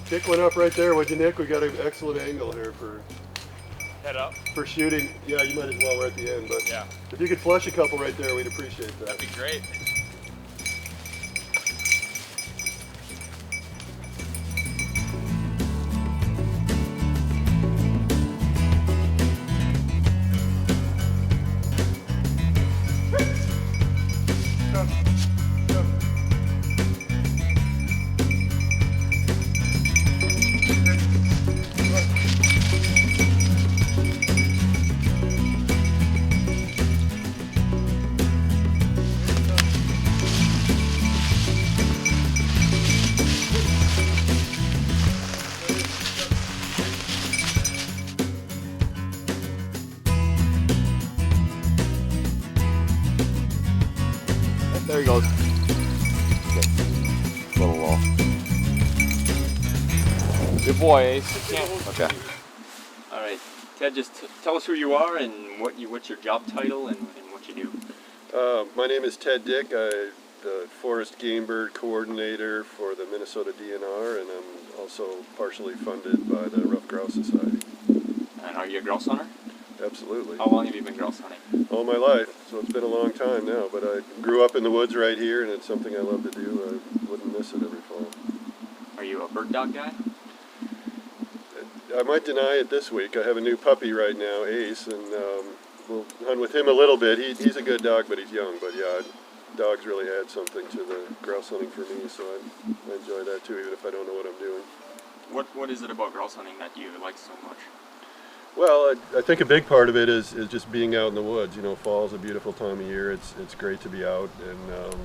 Kick one up right there, would you, Nick? We got an excellent angle here for head up for shooting. Yeah, you might as well. We're at the end, but yeah, if you could flush a couple right there, we'd appreciate that. that'd be great. There he goes. Okay. Little low. Good boy, Ace. Okay. All right, Ted, just tell us who you are and what's your job title and what you do. My name is Ted Dick. I'm the Forest Gamebird Coordinator for the Minnesota DNR, and I'm also partially funded by the Ruffed Grouse Society. And are you a grouse hunter? Absolutely. How long have you been grouse hunting? All my life, so it's been a long time now, but I grew up in the woods right here, and it's something I love to do. I wouldn't miss it every fall. Are you a bird dog guy? I might deny it this week. I have a new puppy right now, Ace, and we'll hunt with him a little bit. He's a good dog, but he's young. But yeah, dogs really add something to the grouse hunting for me, so I enjoy that too, even if I don't know what I'm doing. What is it about grouse hunting that you like so much? Well, I think a big part of it is just being out in the woods. You know, fall's a beautiful time of year. It's great to be out, and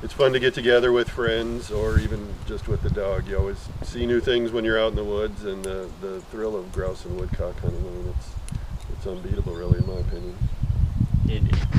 it's fun to get together with friends or even just with the dog. You always see new things when you're out in the woods, and the thrill of grouse and woodcock hunting, I mean, it's unbeatable, really, in my opinion.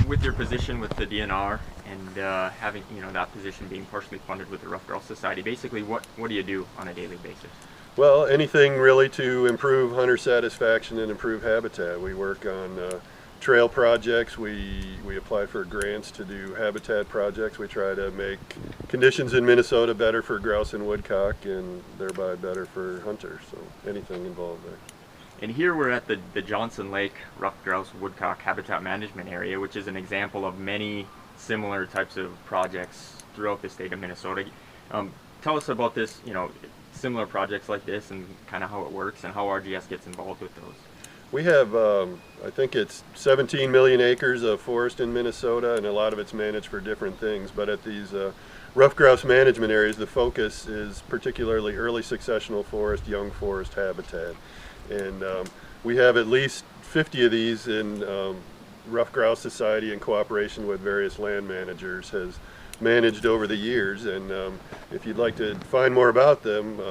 With your position with the DNR and having that position being partially funded with the Ruffed Grouse Society, basically what do you do on a daily basis? Well, anything really to improve hunter satisfaction and improve habitat. We work on trail projects. We apply for grants to do habitat projects. We try to make conditions in Minnesota better for grouse and woodcock, and thereby better for hunters. So anything involved there. And here we're at the Johnson Lake Ruffed Grouse Woodcock Habitat Management Area, which is an example of many similar types of projects throughout the state of Minnesota. Tell us about this, similar projects like this and kind of how it works and how RGS gets involved with those. We have, I think it's 17 million acres of forest in Minnesota, and a lot of it's managed for different things. But at these ruffed grouse management areas, the focus is particularly early successional forest, young forest habitat. And we have at least 50 of these in Ruffed Grouse Society, in cooperation with various land managers, has managed over the years. And if you'd like to find more about them,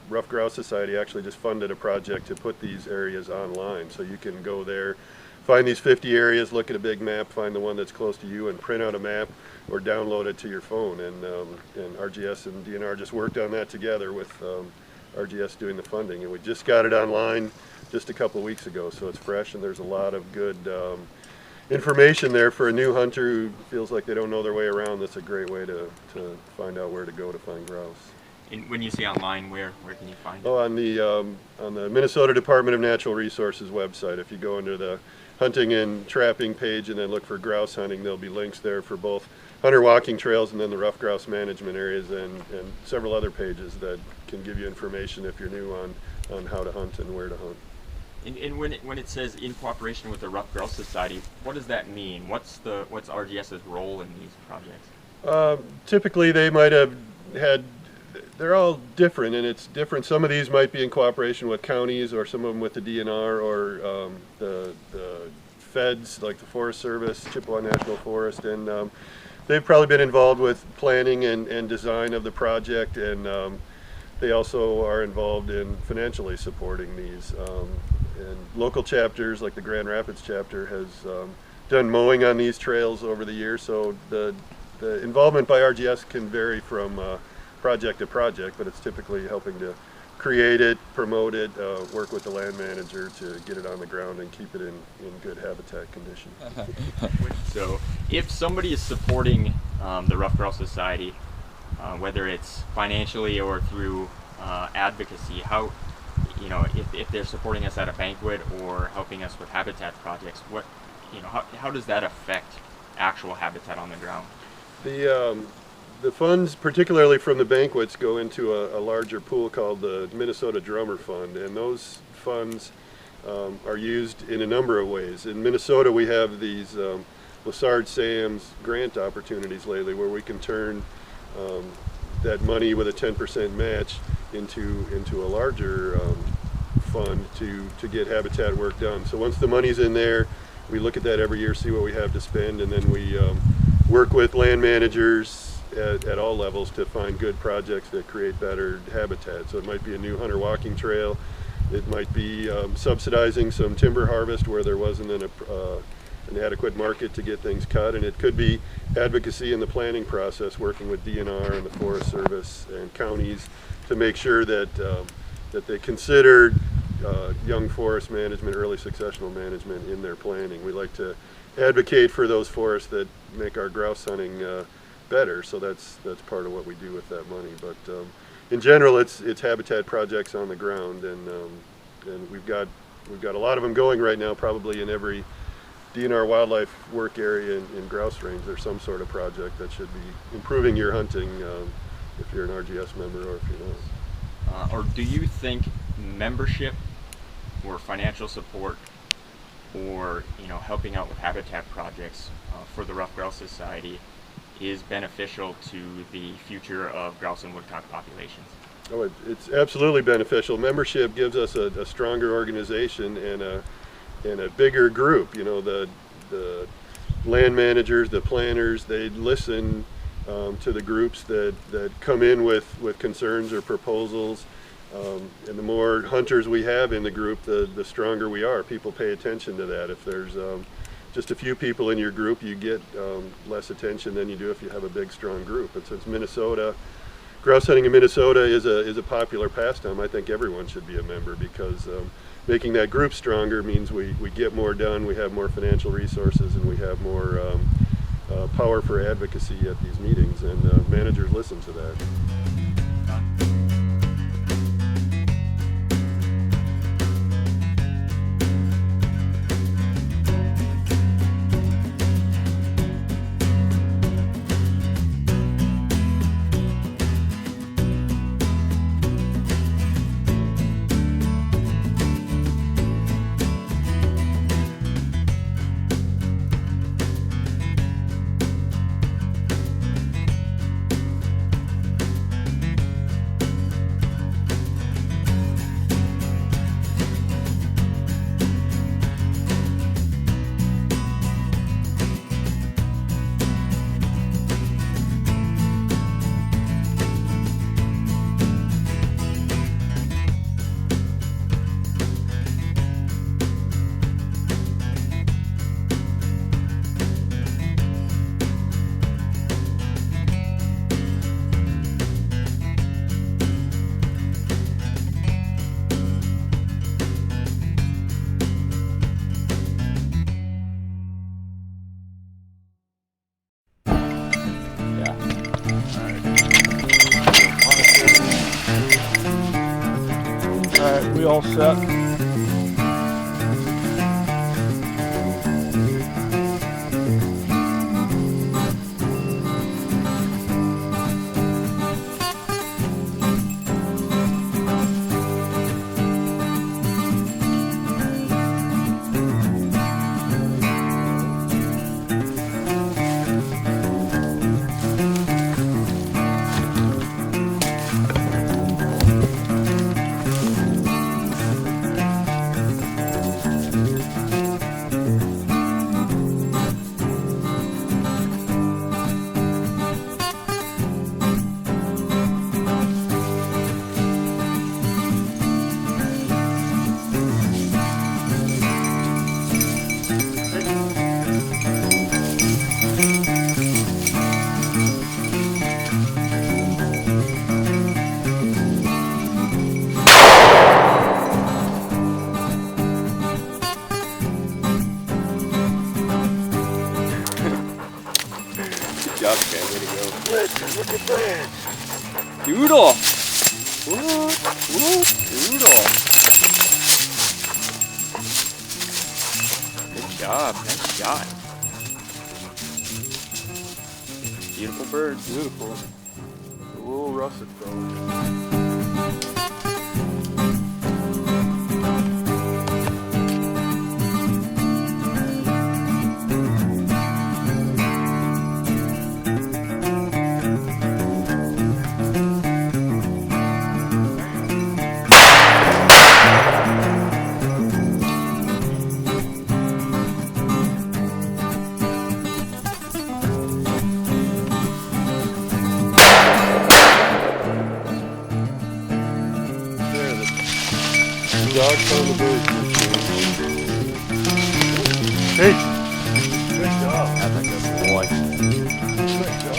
Ruffed Grouse Society actually just funded a project to put these areas online, so you can go there, find these 50 areas, look at a big map, find the one that's close to you, and print out a map or download it to your phone. And RGS and DNR just worked on that together with RGS doing the funding, and we just got it online just a couple weeks ago, so it's fresh, and there's a lot of good information there for a new hunter who feels like they don't know their way around. That's a great way to find out where to go to find grouse. And when you say online, where can you find it? Oh, on the Minnesota Department of Natural Resources website. If you go into the hunting and trapping page and then look for grouse hunting, there'll be links there for both hunter walking trails and then the ruffed grouse management areas, and several other pages that can give you information if you're new on how to hunt and where to hunt. And when it says in cooperation with the Ruffed Grouse Society, what does that mean? What's RGS's role in these projects? Typically, they might have had. They're all different, and it's different. Some of these might be in cooperation with counties, or some of them with the DNR, or the feds, like the Forest Service, Chippewa National Forest, and they've probably been involved with planning and design of the project, and they also are involved in financially supporting these. And local chapters, like the Grand Rapids chapter, has done mowing on these trails over the years, so the involvement by RGS can vary from project to project, but it's typically helping to create it, promote it, work with the land manager to get it on the ground and keep it in good habitat condition. So if somebody is supporting the Ruffed Grouse Society, whether it's financially or through advocacy, how, if they're supporting us at a banquet or helping us with habitat projects, how does that affect actual habitat on the ground? The funds, particularly from the banquets, go into a larger pool called the Minnesota Drummer Fund, and those funds are used in a number of ways. In Minnesota, we have these Lessard-Sams grant opportunities lately, where we can turn that money with a 10% match into a larger fund to get habitat work done. So once the money's in there, we look at that every year, see what we have to spend, and then we work with land managers at all levels to find good projects that create better habitat. So it might be a new hunter walking trail, it might be subsidizing some timber harvest where there wasn't an adequate market to get things cut, and it could be advocacy in the planning process, working with DNR and the Forest Service and counties to make sure that that they considered young forest management, early successional management in their planning. We like to advocate for those forests that make our grouse hunting better, so that's part of what we do with that money. But in general, it's habitat projects on the ground, and we've got a lot of them going right now. Probably in every DNR wildlife work area in grouse range, there's some sort of project that should be improving your hunting if you're an RGS member or if you're not. Or do you think membership or financial support or helping out with habitat projects for the Ruffed Grouse Society is beneficial to the future of grouse and woodcock populations? Oh, it's absolutely beneficial. Membership gives us a stronger organization and a bigger group. The land managers, the planners, they listen to the groups that come in with concerns or proposals. And the more hunters we have in the group, the stronger we are. People pay attention to that. If there's just a few people in your group, you get less attention than you do if you have a big, strong group. And since grouse hunting in Minnesota is a popular pastime, I think everyone should be a member, because making that group stronger means we get more done, we have more financial resources, and we have more power for advocacy at these meetings, and managers listen to that. Alright, we all set? Good job, man. Way to go. Look at that! Doodle! Doodle. Good job. Nice shot. Beautiful bird. Beautiful. A little russet fellow. Dogs on the bird. Hey! Good job. I think that's a boy. Good job.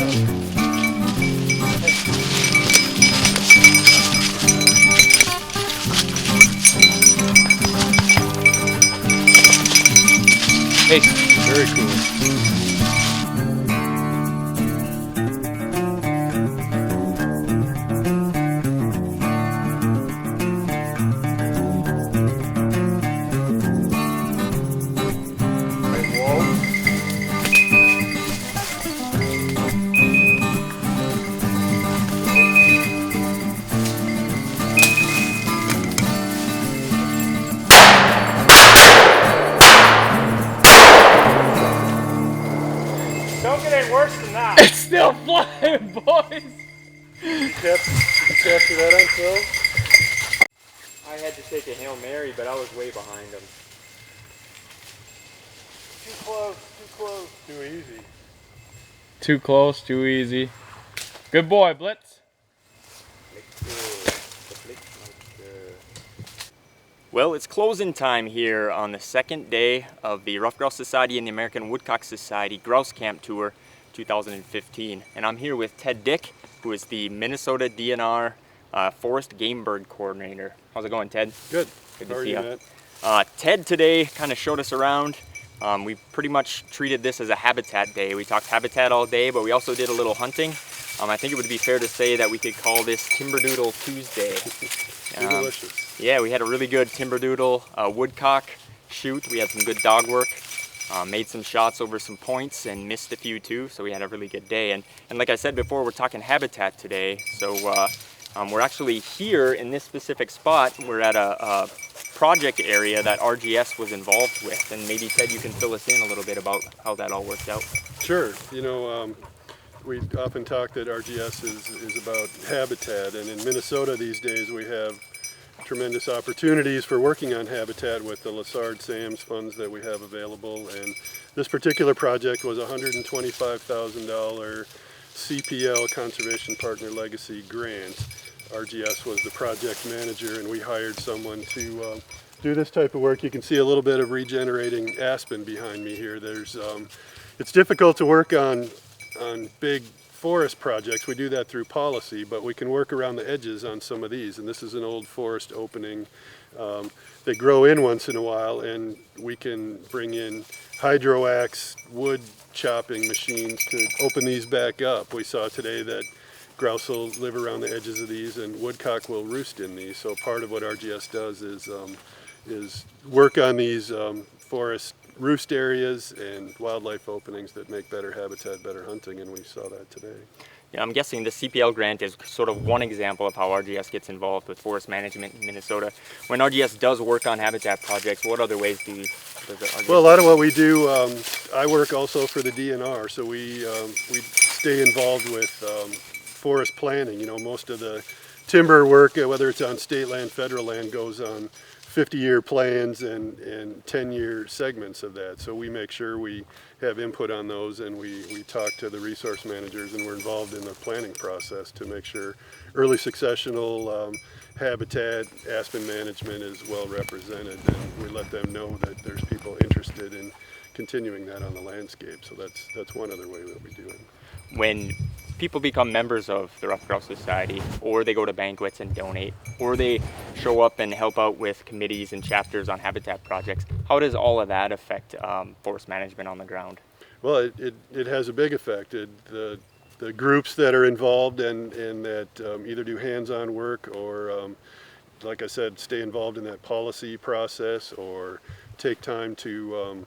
Hey, Very cool. Don't get any worse than that. it's still flying, boys. Did you capture that on film? I had to take a Hail Mary, but I was way behind him. Too close, too close. Too easy. Too close, too easy. Good boy, Blitz. Well, it's closing time here on the second day of the Ruffed Grouse Society and the American Woodcock Society Grouse Camp Tour 2015. And I'm here with Ted Dick, who is the Minnesota DNR Forest Gamebird Coordinator. How's it going, Ted? Good. Good How to are see you, you. Matt? Ted today kind of showed us around. We pretty much treated this as a habitat day. We talked habitat all day, but we also did a little hunting. I think it would be fair to say that we could call this Timberdoodle Tuesday. Delicious. Yeah, we had a really good Timberdoodle woodcock shoot. We had some good dog work. Made some shots over some points and missed a few too, so we had a really good day. And like I said before, we're talking habitat today. So we're actually here in this specific spot. We're at a project area that RGS was involved with. And maybe, Ted, you can fill us in a little bit about how that all worked out. Sure. You know, we often talk that RGS is about habitat, and in Minnesota these days we have tremendous opportunities for working on habitat with the Lessard-Sams funds that we have available. And this particular project was a $125,000 CPL Conservation Partner Legacy grant. RGS was the project manager, and we hired someone to do this type of work. You can see a little bit of regenerating aspen behind me here. It's difficult to work on big forest projects. We do that through policy, but we can work around the edges on some of these. And this is an old forest opening. They grow in once in a while, and we can bring in hydroax wood chopping machines to open these back up. We saw today that grouse will live around the edges of these, and woodcock will roost in these. So part of what RGS does is work on these forest roost areas and wildlife openings that make better habitat, better hunting, and we saw that today. Yeah, I'm guessing the CPL grant is sort of one example of how RGS gets involved with forest management in Minnesota. When RGS does work on habitat projects, what other ways does RGS? Well, a lot of what we do, I work also for the DNR, so we stay involved with forest planning. You know, most of the timber work, whether it's on state land, federal land, goes on 50-year plans and 10-year segments of that. So we make sure we have input on those, and we talk to the resource managers, and we're involved in the planning process to make sure early successional habitat, aspen management is well represented, and we let them know that there's people interested in continuing that on the landscape. So that's one other way that we do it. When people become members of the Ruffed Grouse Society, or they go to banquets and donate, or they show up and help out with committees and chapters on habitat projects, how does all of that affect forest management on the ground? Well, it has a big effect. The the groups that are involved and that either do hands-on work or, like I said, stay involved in that policy process or take time to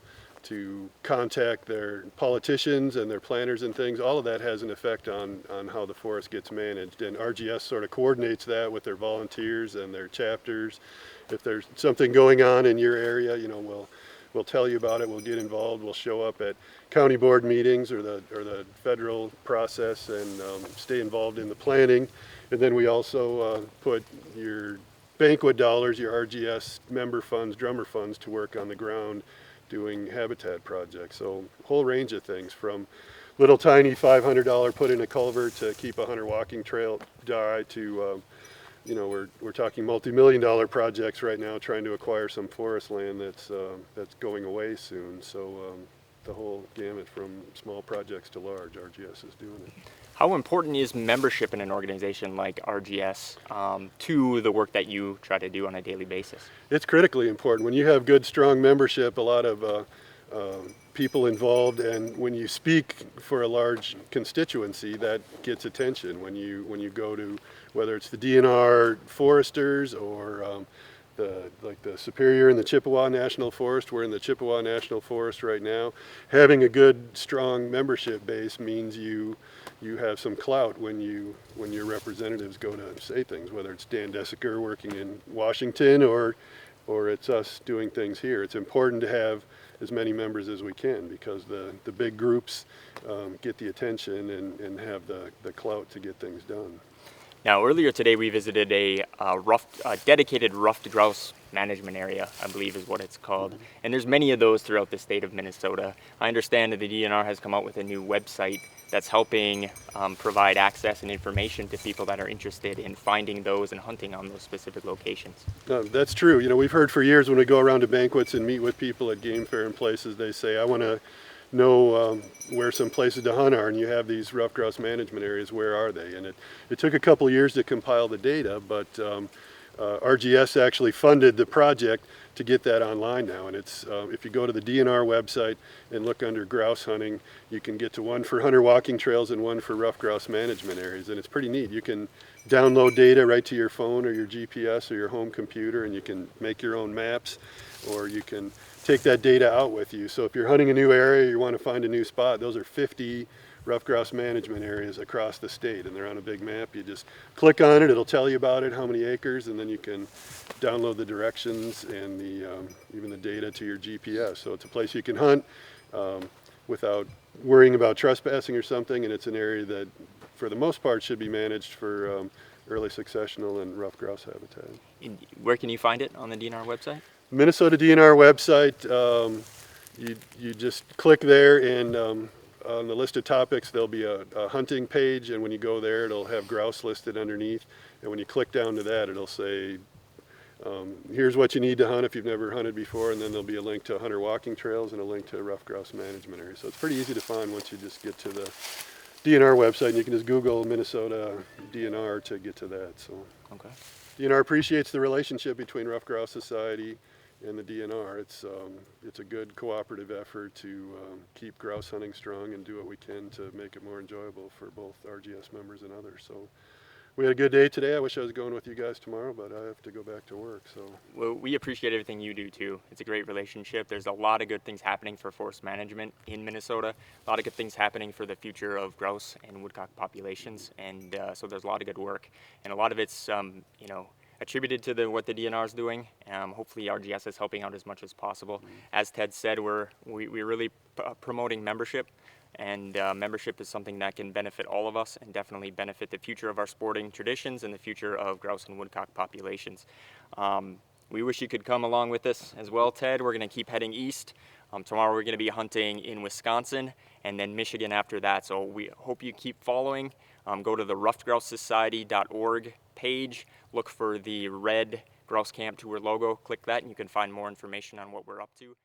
contact their politicians and their planners and things. All of that has an effect on how the forest gets managed, and RGS sort of coordinates that with their volunteers and their chapters. If there's something going on in your area, you know, we'll tell you about it, we'll get involved, we'll show up at county board meetings or the federal process and stay involved in the planning. And then we also put your banquet dollars, your RGS member funds, drummer funds to work on the ground doing habitat projects. So a whole range of things, from little tiny $500 put in a culvert to keep a hunter walking trail dry to you know, we're talking multi-million-dollar projects right now, trying to acquire some forest land that's going away soon. So the whole gamut from small projects to large, RGS is doing it. How important is membership in an organization like RGS to the work that you try to do on a daily basis? It's critically important. When you have good, strong membership, a lot of people involved, and when you speak for a large constituency, that gets attention. When you go to, whether it's the DNR foresters or the Superior and the Chippewa National Forest. We're in the Chippewa National Forest right now. Having a good, strong membership base means you have some clout when your representatives go to say things, whether it's Dan Desiker working in Washington or it's us doing things here. It's important to have as many members as we can, because the big groups get the attention and have the clout to get things done. Now, earlier today we visited a dedicated ruffed grouse management area, I believe is what it's called. And there's many of those throughout the state of Minnesota. I understand that the DNR has come out with a new website that's helping provide access and information to people that are interested in finding those and hunting on those specific locations. That's true. You know, we've heard for years when we go around to banquets and meet with people at game fair and places, they say, I want to know where some places to hunt are, and you have these ruffed grouse management areas, where are they? And it took a couple years to compile the data, but RGS actually funded the project to get that online now. And it's if you go to the DNR website and look under grouse hunting, you can get to one for hunter walking trails and one for ruffed grouse management areas, and it's pretty neat. You can download data right to your phone or your GPS or your home computer, and you can make your own maps, or you can take that data out with you. So if you're hunting a new area, you want to find a new spot, those are 50 ruffed grouse management areas across the state, and they're on a big map. You just click on it, it'll tell you about it, how many acres, and then you can download the directions and even the data to your GPS. So it's a place you can hunt without worrying about trespassing or something, and it's an area that for the most part should be managed for early successional and ruffed grouse habitat. Where can you find it on the DNR website? Minnesota DNR website, you just click there, and on the list of topics there'll be a hunting page, and when you go there it'll have grouse listed underneath, and when you click down to that it'll say here's what you need to hunt if you've never hunted before, and then there'll be a link to hunter walking trails and a link to ruffed grouse management area. So it's pretty easy to find once you just get to the DNR website, and you can just Google Minnesota DNR to get to that. So Okay. DNR appreciates the relationship between Ruffed Grouse Society and the DNR. It's a good cooperative effort to keep grouse hunting strong and do what we can to make it more enjoyable for both RGS members and others. So we had a good day today. I wish I was going with you guys tomorrow, but I have to go back to work. So Well, we appreciate everything you do too. It's a great relationship. There's a lot of good things happening for forest management in Minnesota. A lot of good things happening for the future of grouse and woodcock populations, and so there's a lot of good work, and a lot of it's you know, attributed to what the DNR is doing. Hopefully RGS is helping out as much as possible. As Ted said, we're really promoting membership, and membership is something that can benefit all of us and definitely benefit the future of our sporting traditions and the future of grouse and woodcock populations. We wish you could come along with us as well, Ted. We're going to keep heading east. Tomorrow we're going to be hunting in Wisconsin and then Michigan after that. So we hope you keep following. Go to the ruffedgrousesociety.org page, look for the red Grouse Camp Tour logo, click that, and you can find more information on what we're up to.